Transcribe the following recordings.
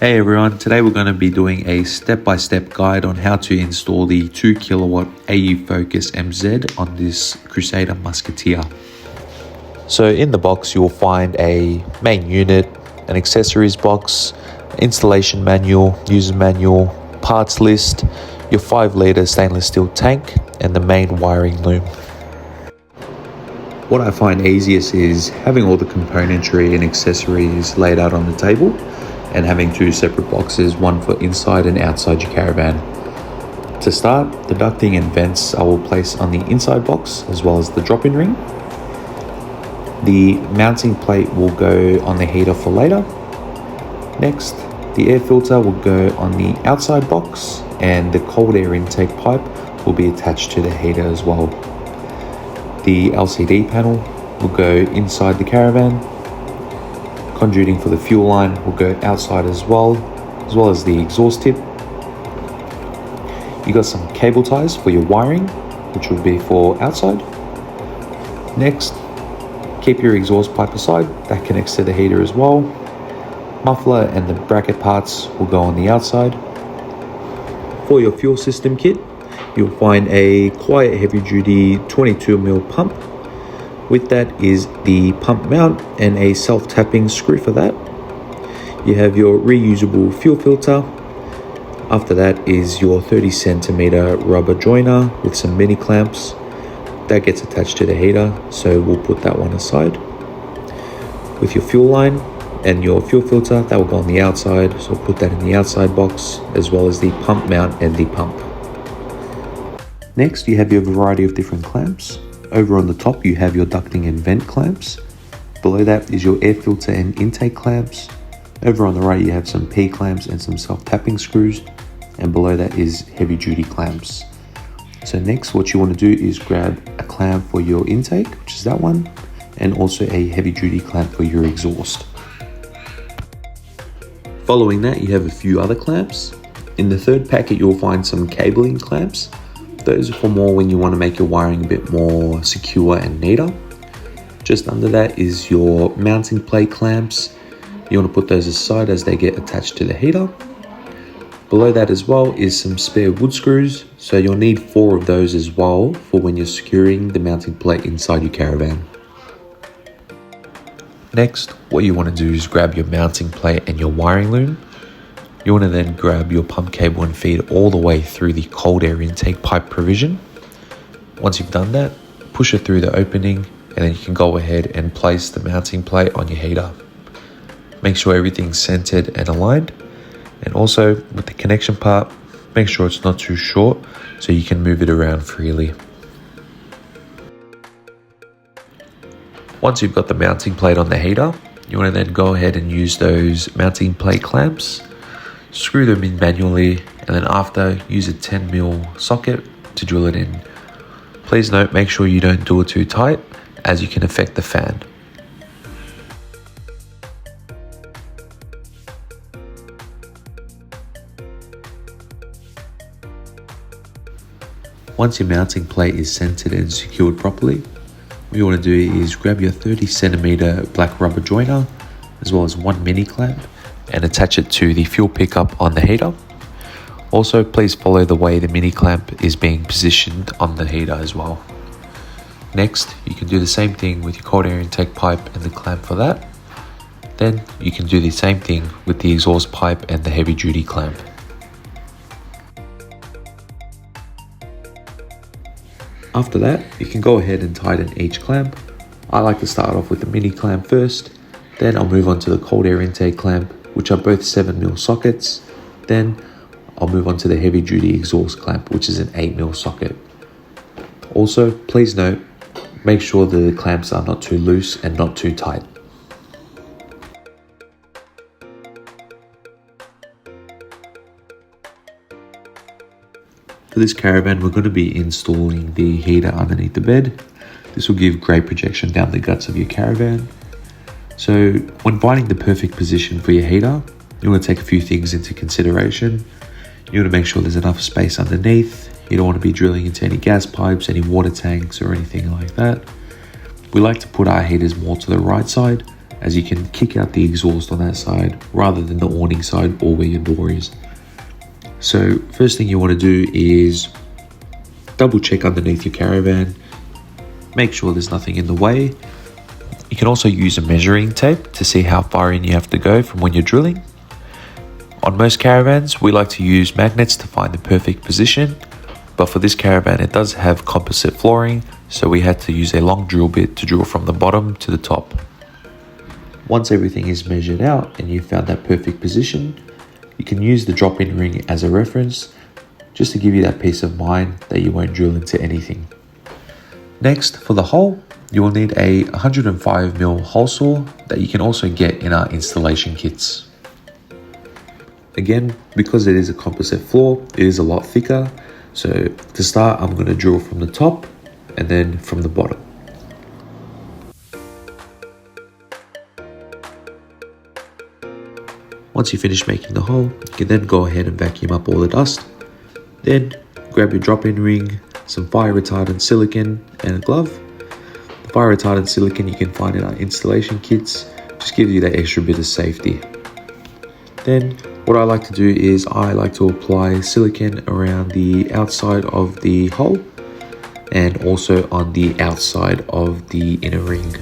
Hey everyone, today we're going to be doing a step-by-step guide on how to install the 2 kilowatt AuFocus MZ on this Crusader Musketeer. So in the box you'll find a main unit, an accessories box, installation manual, user manual, parts list, your 5-litre stainless steel tank and the main wiring loom. What I find easiest is having all the componentry and accessories laid out on the table and having 2 separate boxes, one for inside and outside your caravan. To start, the ducting and vents I will place on the inside box as well as the drop-in ring. The mounting plate will go on the heater for later. Next, the air filter will go on the outside box and the cold air intake pipe will be attached to the heater as well. The LCD panel will go inside the caravan. Conduiting for the fuel line will go outside as well as the exhaust tip. You got some cable ties for your wiring, which will be for outside. Next, keep your exhaust pipe aside, that connects to the heater as well. Muffler and the bracket parts will go on the outside. For your fuel system kit, you'll find a quiet heavy duty 22mm pump. With that is the pump mount and a self-tapping screw for that. You have your reusable fuel filter. After that is your 30cm rubber joiner with some mini clamps. That gets attached to the heater, so we'll put that one aside. With your fuel line and your fuel filter, that will go on the outside, so we'll put that in the outside box, as well as the pump mount and the pump. Next, you have your variety of different clamps. Over on the top, you have your ducting and vent clamps. Below that is your air filter and intake clamps. Over on the right, you have some P clamps and some self-tapping screws. And below that is heavy duty clamps. So next, what you want to do is grab a clamp for your intake, which is that one, and also a heavy duty clamp for your exhaust. Following that, you have a few other clamps. In the third packet, you'll find some cabling clamps. Those are for more when you want to make your wiring a bit more secure and neater. Just under that is your mounting plate clamps. You want to put those aside as they get attached to the heater. Below that as well is some spare wood screws. So you'll need 4 of those as well for when you're securing the mounting plate inside your caravan. Next, what you want to do is grab your mounting plate and your wiring loom. You want to then grab your pump cable and feed all the way through the cold air intake pipe provision. Once you've done that, push it through the opening and then you can go ahead and place the mounting plate on your heater. Make sure everything's centered and aligned. And also with the connection part, make sure it's not too short so you can move it around freely. Once you've got the mounting plate on the heater, you want to then go ahead and use those mounting plate clamps. Screw them in manually and then after use a 10mm socket to drill it in. Please note, make sure you don't do it too tight as you can affect the fan. Once your mounting plate is centered and secured properly, what you want to do is grab your 30cm black rubber joiner as well as 1 mini clamp and attach it to the fuel pickup on the heater. Also, please follow the way the mini clamp is being positioned on the heater as well. Next, you can do the same thing with your cold air intake pipe and the clamp for that. Then you can do the same thing with the exhaust pipe and the heavy duty clamp. After that, you can go ahead and tighten each clamp. I like to start off with the mini clamp first, then I'll move on to the cold air intake clamp, which are both 7mm sockets. Then I'll move on to the heavy duty exhaust clamp, which is an 8mm socket. Also, please note, make sure the clamps are not too loose and not too tight. For this caravan, we're going to be installing the heater underneath the bed. This will give great projection down the guts of your caravan. So when finding the perfect position for your heater, you want to take a few things into consideration. You want to make sure there's enough space underneath. You don't want to be drilling into any gas pipes, any water tanks or anything like that. We like to put our heaters more to the right side as you can kick out the exhaust on that side rather than the awning side or where your door is. So first thing you want to do is double check underneath your caravan, make sure there's nothing in the way. You can also use a measuring tape to see how far in you have to go from when you're drilling. On most caravans, we like to use magnets to find the perfect position, but for this caravan it does have composite flooring, so we had to use a long drill bit to drill from the bottom to the top. Once everything is measured out and you've found that perfect position, you can use the drop-in ring as a reference, just to give you that peace of mind that you won't drill into anything. Next, for the hole, you will need a 105mm hole saw that you can also get in our installation kits. Again, because it is a composite floor, it is a lot thicker. So to start, I'm going to drill from the top and then from the bottom. Once you finish making the hole, you can then go ahead and vacuum up all the dust. Then grab your drop-in ring, some fire retardant silicone and a glove. The fire retardant silicone you can find in our installation kits, just gives you that extra bit of safety. Then what I like to do is I like to apply silicone around the outside of the hole and also on the outside of the inner ring.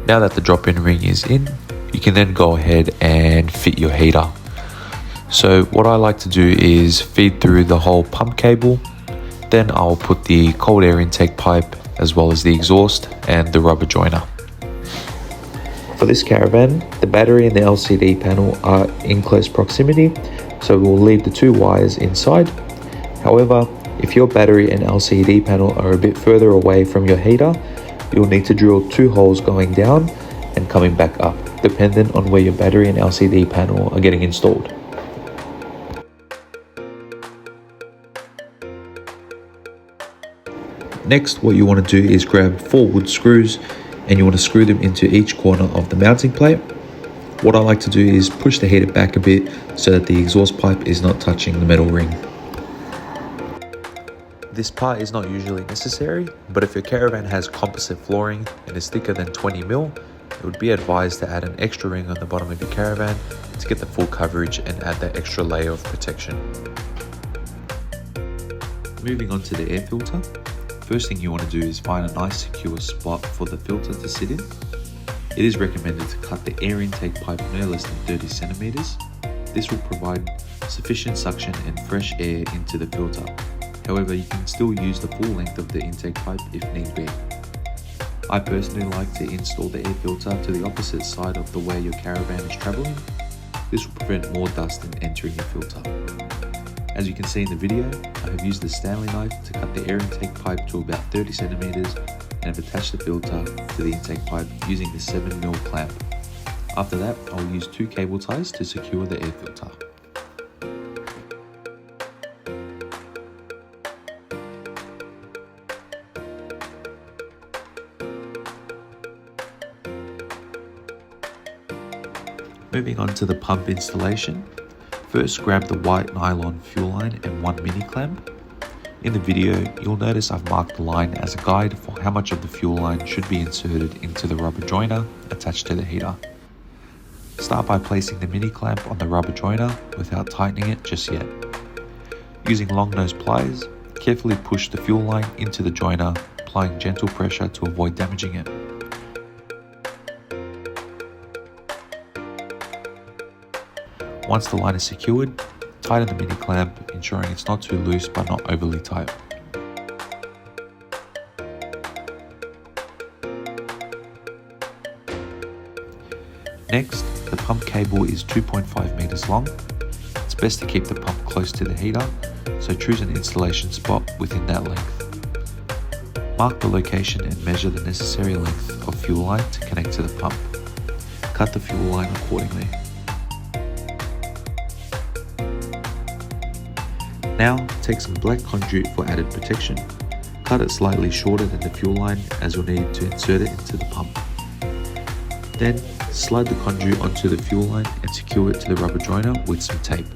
Now that the drop-in ring is in, you can then go ahead and fit your heater. So what I like to do is feed through the whole pump cable. Then I'll put the cold air intake pipe as well as the exhaust and the rubber joiner. For this caravan, the battery and the LCD panel are in close proximity, so we'll leave the two wires inside. However, if your battery and LCD panel are a bit further away from your heater, you'll need to drill 2 holes going down and coming back up, dependent on where your battery and LCD panel are getting installed. Next, what you want to do is grab 4 wood screws and you want to screw them into each corner of the mounting plate. What I like to do is push the heater back a bit so that the exhaust pipe is not touching the metal ring. This part is not usually necessary, but if your caravan has composite flooring and is thicker than 20mm, it would be advised to add an extra ring on the bottom of your caravan to get the full coverage and add that extra layer of protection. Moving on to the air filter. First thing you want to do is find a nice secure spot for the filter to sit in. It is recommended to cut the air intake pipe no less than 30cm. This will provide sufficient suction and fresh air into the filter. However, you can still use the full length of the intake pipe if need be. I personally like to install the air filter to the opposite side of the way your caravan is travelling. This will prevent more dust from entering your filter. As you can see in the video, I have used the Stanley knife to cut the air intake pipe to about 30cm and have attached the filter to the intake pipe using the 7mm clamp. After that, I'll use 2 cable ties to secure the air filter. Moving on to the pump installation. First, grab the white nylon fuel line and 1 mini clamp. In the video, you'll notice I've marked the line as a guide for how much of the fuel line should be inserted into the rubber joiner attached to the heater. Start by placing the mini clamp on the rubber joiner without tightening it just yet. Using long nose pliers, carefully push the fuel line into the joiner, applying gentle pressure to avoid damaging it. Once the line is secured, tighten the mini clamp, ensuring it's not too loose but not overly tight. Next, the pump cable is 2.5 meters long. It's best to keep the pump close to the heater, so choose an installation spot within that length. Mark the location and measure the necessary length of fuel line to connect to the pump. Cut the fuel line accordingly. Now, take some black conduit for added protection. Cut it slightly shorter than the fuel line as you'll need to insert it into the pump. Then, slide the conduit onto the fuel line and secure it to the rubber joiner with some tape.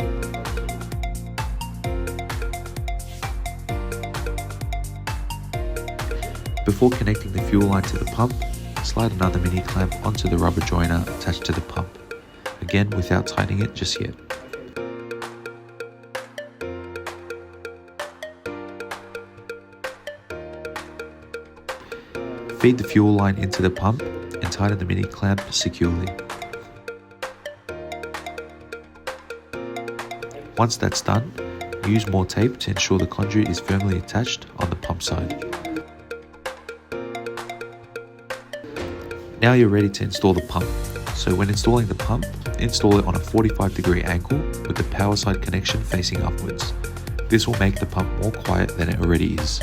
Before connecting the fuel line to the pump, slide another mini clamp onto the rubber joiner attached to the pump, again without tightening it just yet. Feed the fuel line into the pump and tighten the mini clamp securely. Once that's done, use more tape to ensure the conduit is firmly attached on the pump side. Now you're ready to install the pump. So when installing the pump, install it on a 45-degree angle with the power side connection facing upwards. This will make the pump more quiet than it already is.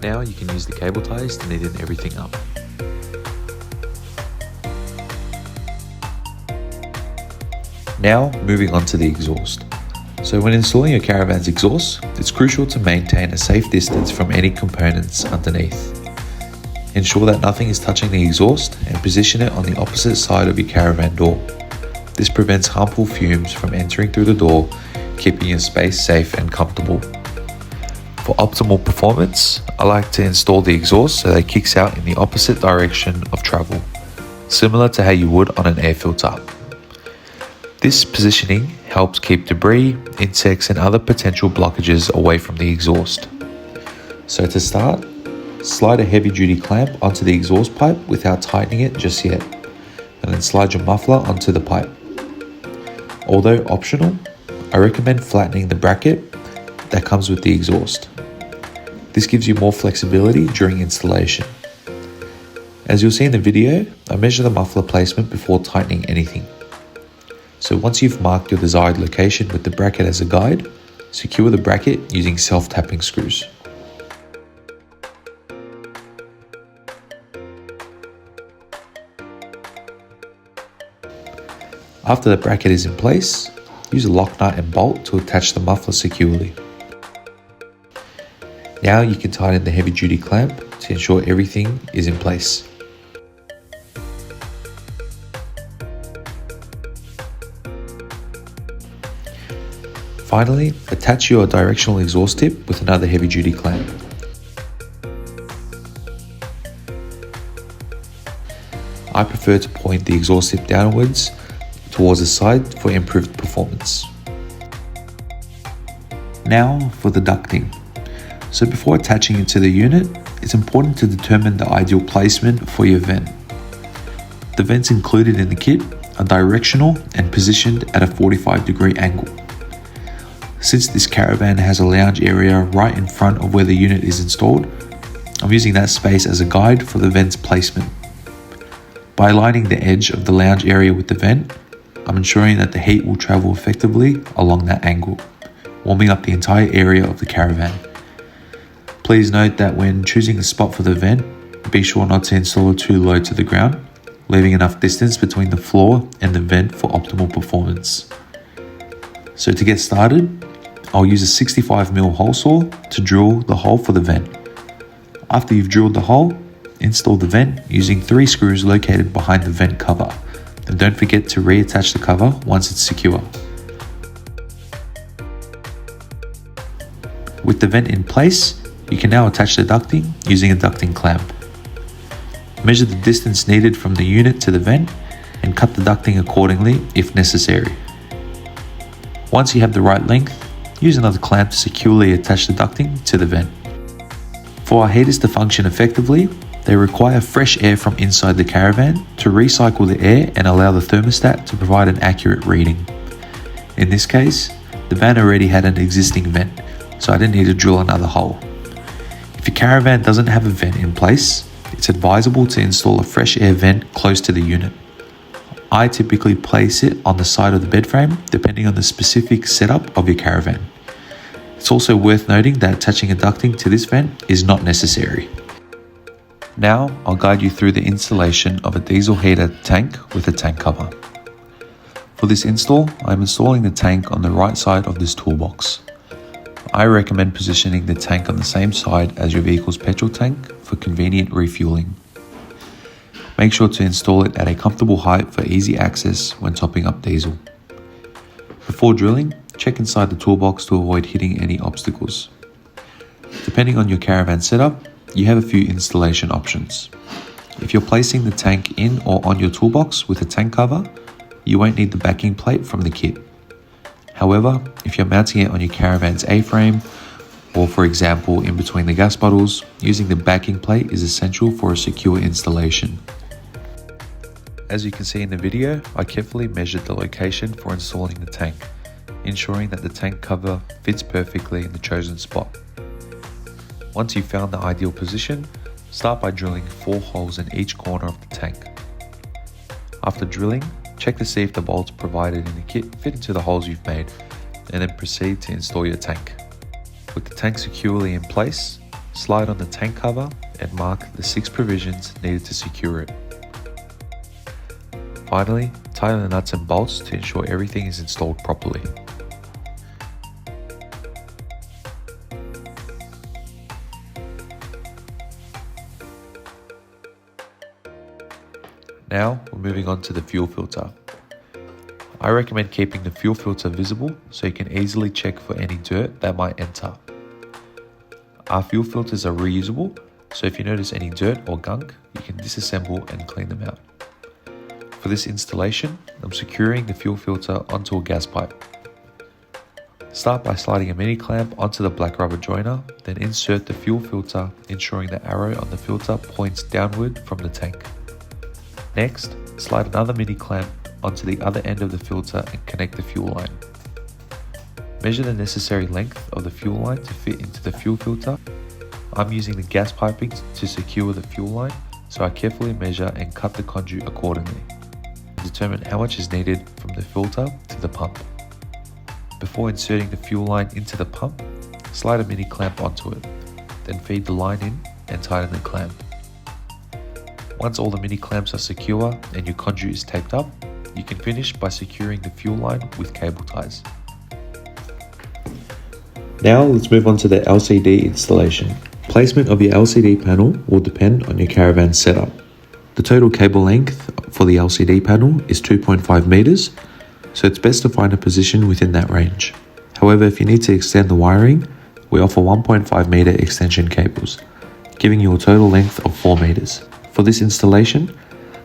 Now you can use the cable ties to neaten everything up. Now moving on to the exhaust. So when installing your caravan's exhaust, it's crucial to maintain a safe distance from any components underneath. Ensure that nothing is touching the exhaust and position it on the opposite side of your caravan door. This prevents harmful fumes from entering through the door, keeping your space safe and comfortable. For optimal performance, I like to install the exhaust so that it kicks out in the opposite direction of travel, similar to how you would on an air filter. This positioning helps keep debris, insects and other potential blockages away from the exhaust. So to start, slide a heavy duty clamp onto the exhaust pipe without tightening it just yet, and then slide your muffler onto the pipe. Although optional, I recommend flattening the bracket that comes with the exhaust. This gives you more flexibility during installation. As you'll see in the video, I measure the muffler placement before tightening anything. So once you've marked your desired location with the bracket as a guide, secure the bracket using self-tapping screws. After the bracket is in place, use a lock nut and bolt to attach the muffler securely. Now you can tighten the heavy duty clamp to ensure everything is in place. Finally, attach your directional exhaust tip with another heavy duty clamp. I prefer to point the exhaust tip downwards towards the side for improved performance. Now for the ducting. So before attaching it to the unit, it's important to determine the ideal placement for your vent. The vents included in the kit are directional and positioned at a 45-degree angle. Since this caravan has a lounge area right in front of where the unit is installed, I'm using that space as a guide for the vent's placement. By aligning the edge of the lounge area with the vent, I'm ensuring that the heat will travel effectively along that angle, warming up the entire area of the caravan. Please note that when choosing a spot for the vent, be sure not to install it too low to the ground, leaving enough distance between the floor and the vent for optimal performance. So to get started, I'll use a 65mm hole saw to drill the hole for the vent. After you've drilled the hole, install the vent using 3 screws located behind the vent cover. And don't forget to reattach the cover once it's secure. With the vent in place, you can now attach the ducting using a ducting clamp. Measure the distance needed from the unit to the vent and cut the ducting accordingly if necessary. Once you have the right length, use another clamp to securely attach the ducting to the vent. For our heaters to function effectively, they require fresh air from inside the caravan to recycle the air and allow the thermostat to provide an accurate reading. In this case, the van already had an existing vent, so I didn't need to drill another hole. If your caravan doesn't have a vent in place, it's advisable to install a fresh air vent close to the unit. I typically place it on the side of the bed frame, depending on the specific setup of your caravan. It's also worth noting that attaching a ducting to this vent is not necessary. Now I'll guide you through the installation of a diesel heater tank with a tank cover. For this install, I'm installing the tank on the right side of this toolbox. I recommend positioning the tank on the same side as your vehicle's petrol tank for convenient refueling. Make sure to install it at a comfortable height for easy access when topping up diesel. Before drilling, check inside the toolbox to avoid hitting any obstacles. Depending on your caravan setup, you have a few installation options. If you're placing the tank in or on your toolbox with a tank cover, you won't need the backing plate from the kit. However, if you're mounting it on your caravan's A-frame, or for example in between the gas bottles, using the backing plate is essential for a secure installation. As you can see in the video, I carefully measured the location for installing the tank, ensuring that the tank cover fits perfectly in the chosen spot. Once you've found the ideal position, start by drilling 4 holes in each corner of the tank. After drilling, check to see if the bolts provided in the kit fit into the holes you've made, and then proceed to install your tank. With the tank securely in place, slide on the tank cover and mark the 6 provisions needed to secure it. Finally, tighten the nuts and bolts to ensure everything is installed properly. Now we're moving on to the fuel filter. I recommend keeping the fuel filter visible so you can easily check for any dirt that might enter. Our fuel filters are reusable, so if you notice any dirt or gunk, you can disassemble and clean them out. For this installation, I'm securing the fuel filter onto a gas pipe. Start by sliding a mini clamp onto the black rubber joiner, then insert the fuel filter, ensuring the arrow on the filter points downward from the tank. Next, slide another mini clamp onto the other end of the filter and connect the fuel line. Measure the necessary length of the fuel line to fit into the fuel filter. I'm using the gas piping to secure the fuel line, so I carefully measure and cut the conduit accordingly. Determine how much is needed from the filter to the pump. Before inserting the fuel line into the pump, slide a mini clamp onto it, then feed the line in and tighten the clamp. Once all the mini clamps are secure and your conduit is taped up, you can finish by securing the fuel line with cable ties. Now let's move on to the LCD installation. Placement of your LCD panel will depend on your caravan setup. The total cable length for the LCD panel is 2.5 meters, so it's best to find a position within that range. However, if you need to extend the wiring, we offer 1.5 meter extension cables, giving you a total length of 4 meters. For this installation,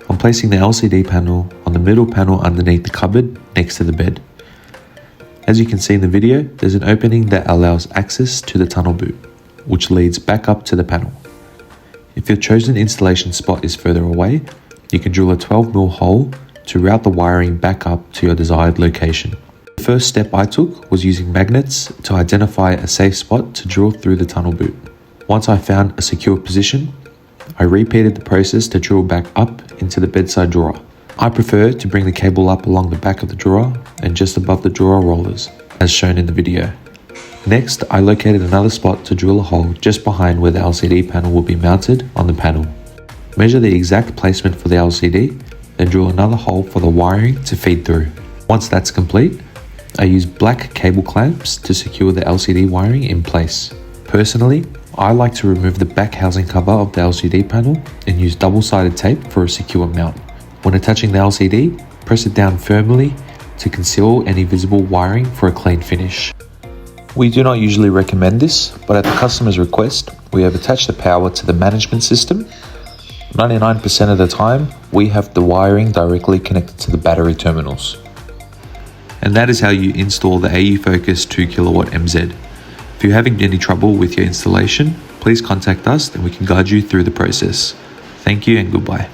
I'm placing the LCD panel on the middle panel underneath the cupboard next to the bed. As you can see in the video, there's an opening that allows access to the tunnel boot, which leads back up to the panel. If your chosen installation spot is further away, you can drill a 12mm hole to route the wiring back up to your desired location. The first step I took was using magnets to identify a safe spot to drill through the tunnel boot. Once I found a secure position, I repeated the process to drill back up into the bedside drawer. I prefer to bring the cable up along the back of the drawer and just above the drawer rollers, as shown in the video. Next, I located another spot to drill a hole just behind where the LCD panel will be mounted on the panel. Measure the exact placement for the LCD, then drill another hole for the wiring to feed through. Once that's complete, I use black cable clamps to secure the LCD wiring in place. Personally, I like to remove the back housing cover of the LCD panel and use double-sided tape for a secure mount. When attaching the LCD, press it down firmly to conceal any visible wiring for a clean finish. We do not usually recommend this, but at the customer's request, we have attached the power to the management system. 99% of the time, we have the wiring directly connected to the battery terminals. And that is how you install the AuFocus 2kW MZ. If you're having any trouble with your installation, please contact us and we can guide you through the process. Thank you and goodbye.